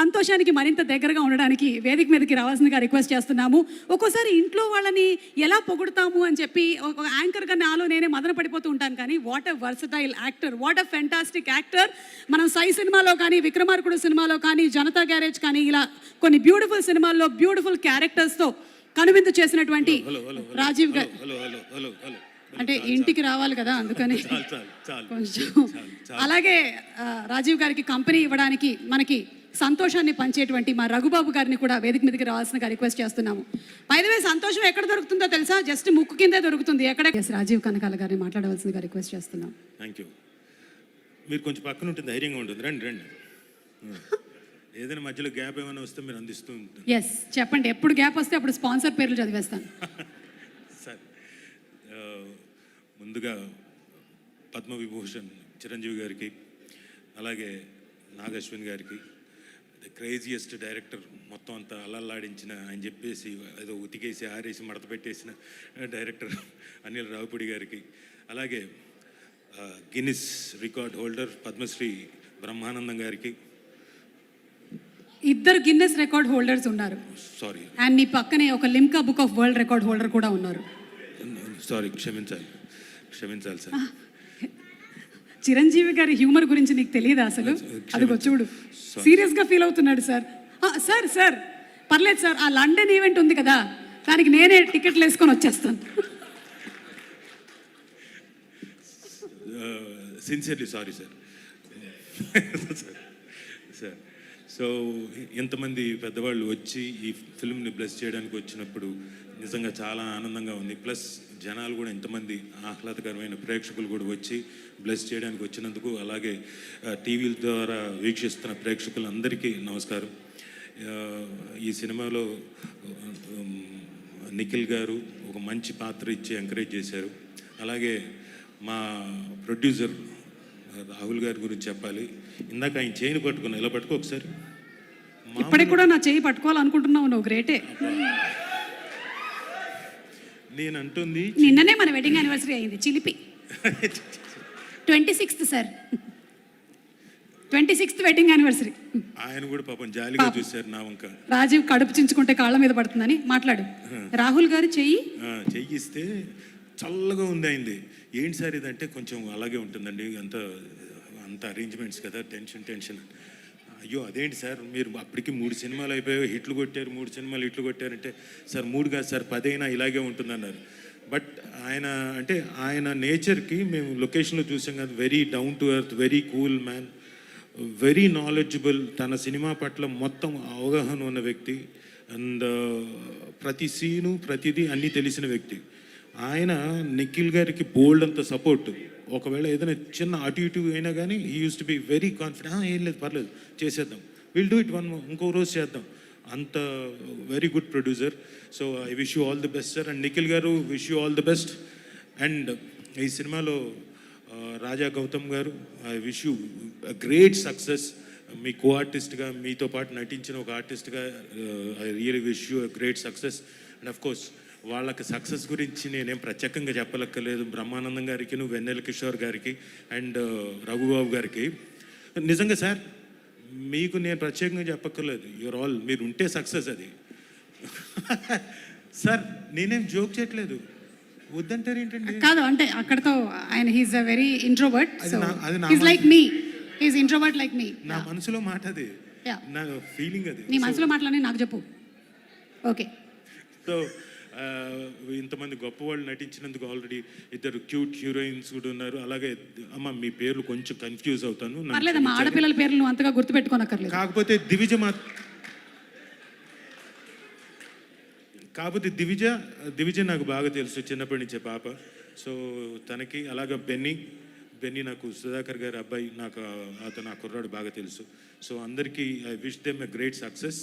సంతోషానికి మరింత దగ్గరగా ఉండడానికి వేదిక మీదకి రావాల్సిందిగా రిక్వెస్ట్ చేస్తున్నాము. ఒక్కోసారి ఇంట్లో వాళ్ళని ఎలా పొగుడుతాము అని చెప్పి ఒక యాంకర్గా నాలో నేనే మదన పడిపోతూ ఉంటాను. కానీ what a versatile actor, what a fantastic actor. మనం సై సినిమాలో కానీ, విక్రమార్కుడు సినిమాలో కానీ, జనతా గ్యారేజ్ కానీ, ఇలా కొన్ని బ్యూటిఫుల్ సినిమాల్లో బ్యూటిఫుల్ క్యారెక్టర్స్తో కనువిందు చేసినటువంటి రాజీవ్ గారు. అంటే ఇంటికి రావాలి కదా, అందుకని కొంచెం. అలాగే రాజీవ్ గారికి కంపెనీ ఇవ్వడానికి మనకి సంతోషాన్ని పంచేటువంటి మా రఘుబాబు గారిని కూడా వేదిక మీదకి రావాల్సిందిగా రిక్వెస్ట్ చేస్తున్నాము. పైదవే సంతోషం ఎక్కడ దొరుకుతుందో తెలుసా? జస్ట్ ముక్కు కిందే దొరుకుతుంది. ఎక్కడ? రాజీవ్ కనకాల గారిని మాట్లాడవలసిందిగా రిక్వెస్ట్ చేస్తున్నాం. Thank you. మీరు కొంచెం పక్కన ఉంటుంది, ధైర్యంగా ఉంటుంది. రండి రండి. ఏదైనా మధ్యలో గ్యాప్ ఏమైనా వస్తే మీరు అందిస్తూ ఉంటుంది. ఎస్, చెప్పండి. ఎప్పుడు గ్యాప్ వస్తే అప్పుడు స్పాన్సర్ పేర్లు చదివేస్తాను. సార్, ముందుగా పద్మవిభూషణ్ చిరంజీవి గారికి, అలాగే నాగశ్విన్ గారికి, ద క్రేజియస్ట్ డైరెక్టర్, మొత్తం అంతా అల్లల్లాడించిన ఆయన చెప్పేసి ఏదో ఉతికేసి ఆరేసి మడత పెట్టేసిన డైరెక్టర్ అనిల్ రావుపూడి గారికి, అలాగే Guinness record holder Padma Shri Brahmanandam గారికి. ఇద్దరు గిన్నెస్ రికార్డ్ హోల్డర్స్ ఉన్నారు. సారీ. అండ్ నీ పక్కనే ఒక Limca book of world record holder కూడా ఉన్నారు. సారీ, క్షమించాలి సార్. చిరంజీవి గారి హ్యూమర్ గురించి నీకు తెలియదా అసలు? అదిగో చూడు, సీరియస్గా ఫీల్ అవుతున్నాడు సార్. సార్ సార్ పర్లేదు సార్, ఆ లండన్ ఈవెంట్ ఉంది కదా, దానికి నేనే టికెట్లు వేసుకొని వచ్చేస్తాను. Sincerely sorry sir. Sir, so ఎంతమంది పెద్దవాళ్ళు వచ్చి ఈ ఫిల్మ్ని బ్లెస్ చేయడానికి వచ్చినప్పుడు నిజంగా చాలా ఆనందంగా ఉంది. ప్లస్ జనాలు కూడా ఎంతమంది ఆహ్లాదకరమైన ప్రేక్షకులు కూడా వచ్చి బ్లెస్ చేయడానికి వచ్చినందుకు, అలాగే టీవీల ద్వారా వీక్షిస్తున్న ప్రేక్షకులందరికీ నమస్కారం. ఈ సినిమాలో నిఖిల్ గారు ఒక మంచి పాత్ర ఇచ్చి ఎంకరేజ్ చేశారు. అలాగే మా ప్రొడ్యూసర్ రాహుల్ గారి గురించి చెప్పాలి. ఇందాక ఆయన చేయిని పట్టుకున్నా, ఇలా పట్టుకో ఒకసారి. ఇప్పటికి కూడా నా చేయి పట్టుకోవాలనుకుంటున్నావు, నువ్వు గ్రేటే. నేను అంటుంది, నిన్ననే మన వెడ్డింగ్ యానివర్సరీ అయింది, చిలిపి. 26th sir, 26th wedding anniversary. ఆయన కూడా పాపం జాలిగా చూశారు నా వంక. రాజీవ్ కడుపు చించుకుంటే కాళ్ళ మీద పడుతుందని మాట్లాడు. రాహుల్ గారు చెయ్యిస్తే చల్లగా ఉంది అయింది. ఏంటి సార్ ఇదంటే, కొంచెం అలాగే ఉంటుందండి, అంత అరేంజ్మెంట్స్ కదా, టెన్షన్. అయ్యో అదేంటి సార్, మీరు అప్పటికి 3 సినిమాలు అయిపోయాయి, హిట్లు కొట్టారు, 3 సినిమాలు హిట్లు కొట్టారంటే, సార్ 3 కాదు సార్ 10 అయినా ఇలాగే ఉంటుందన్నారు. బట్ ఆయన నేచర్కి మేము లొకేషన్లో చూసాం కదా, very down to earth, very cool man, very knowledgeable, తన సినిమా పట్ల మొత్తం అవగాహన ఉన్న వ్యక్తి, అండ్ ప్రతి సీను ప్రతిదీ అన్నీ తెలిసిన వ్యక్తి. ఆయన నిఖిల్ గారికి బోల్డ్ అంత సపోర్ట్. ఒకవేళ ఏదైనా చిన్న అటు ఇటు అయినా కానీ he use to be very confident. ఏం లేదు, పర్లేదు, చేసేద్దాం, విల్ డూ ఇట్ ఇంకో రోజు చేద్దాం. అంత very good producer. So I wish you all the best sir. And Nikhil garu, wish you all the best. And ఈ సినిమాలో Raja Gautam garu, I wish you great success. మీ కో ఆర్టిస్ట్గా, మీతో పాటు నటించిన ఒక ఆర్టిస్ట్గా I really wish you great success. And of course వాళ్ళకి సక్సెస్ గురించి నేనేం ప్రత్యేకంగా చెప్పలక్కర్లేదు. బ్రహ్మానందం గారికి, వెన్నెల కిషోర్ గారికి, అండ్ రఘుబాబు గారికి. నిజంగా సార్, మీకు నేను ప్రత్యేకంగా చెప్పక్కర్లేదు. యూఆర్ ఆల్, మీరు ఉంటే సక్సెస్ అది. సార్ నేనేం జోక్ చేయట్లేదు, వద్దంటారు ఏంటండి? కాదు, అంటే అక్కడతో ఆయన he's a very introvert. He's like me, he's introvert like me. నా మనసులో మాట అది, నా ఫీలింగ్ అది. నీ మనసులో మాటలని నాకు చెప్పు. ఓకే. సో ఇంతమంది గొప్ప వాళ్ళు నటించినందుకు ఆల్రెడీ 2 క్యూట్ హీరోయిన్స్ కూడా ఉన్నారు. అలాగే అమ్మ, మీ పేర్లు కొంచెం కన్ఫ్యూజ్ అవుతాను. మా ఆడపిల్లల పేర్లు నువ్వు అంతగా గుర్తుపెట్టుకోనక్కర్లేదు. కాకపోతే దివిజ నాకు బాగా తెలుసు, చిన్నప్పటి నుంచే పాప. సో తనకి, అలాగే బెన్నీ నాకు సుధాకర్ గారి అబ్బాయి, అతను ఆ కుర్రాడు బాగా తెలుసు. సో అందరికీ I wish them a great success.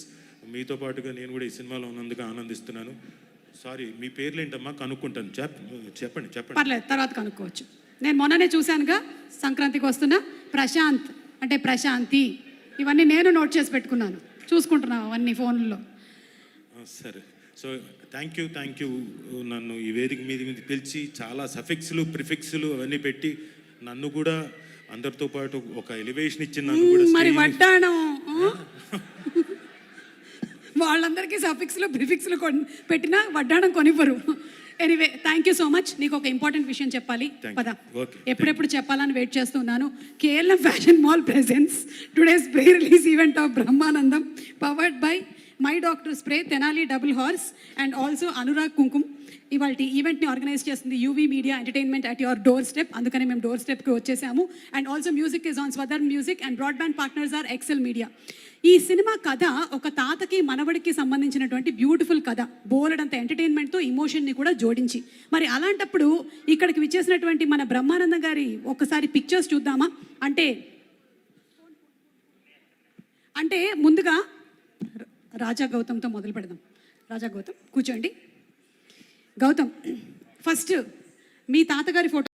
మీతో పాటుగా నేను కూడా ఈ సినిమాలో ఉన్నందుకు ఆనందిస్తున్నాను. సారీ, మీ పేర్లు ఏంటమ్మా? కనుక్కుంటాను. చెప్పండి. పర్లేదు, తర్వాత కనుక్కోవచ్చు. నేను మొన్ననే చూశానుగా, సంక్రాంతికి వస్తున్న ప్రశాంత్ అంటే ప్రశాంతి, ఇవన్నీ నేను నోట్ చేసి పెట్టుకున్నాను, చూసుకుంటున్నాను అవన్నీ ఫోన్లో. సరే. So thank you. నన్ను ఈ వేదిక మీద పిలిచి చాలా సఫిక్స్లు, ప్రిఫిక్స్లు అవన్నీ పెట్టి నన్ను కూడా అందరితో పాటు ఒక ఎలివేషన్ ఇచ్చి నన్ను కూడా మరి వడ్డాణం వాళ్ళందరికీ సఫిక్స్లు ప్రిఫిక్స్లు పెట్టినా వడ్డాణం కొనివ్వరు. Anyway thank you so much. నీకు ఒక ఇంపార్టెంట్ విషయం చెప్పాలి, పద. ఎప్పుడెప్పుడు చెప్పాలని వెయిట్ చేస్తున్నాను. KLM fashion mall presents today's pre release event of Brahmanandam powered by my doctor spray, Tenali double horse and also Anurag Kumkum. ఇవాళ ఈవెంట్ని ఆర్గనైజ్ చేస్తుంది UV media entertainment at your doorstep. అందుకని మేము డోర్ స్టెప్కి వచ్చేసాము. And also music is on స్వదర్ music and broadband partners are Excel media. ఈ cinema కథ ఒక తాతకి మనవడికి సంబంధించినటువంటి బ్యూటిఫుల్ కథ, బోలెడంత ఎంటర్టైన్మెంట్తో ఇమోషన్ని కూడా జోడించి. మరి అలాంటప్పుడు ఇక్కడికి విచ్చేసినటువంటి మన బ్రహ్మానందం గారి ఒకసారి పిక్చర్స్ చూద్దామా? అంటే ముందుగా రాజా గౌతమ్తో మొదలు పెడదాం. రాజా గౌతమ్ కూర్చోండి. గౌతమ్, ఫస్ట్ మీ తాతగారి ఫోటో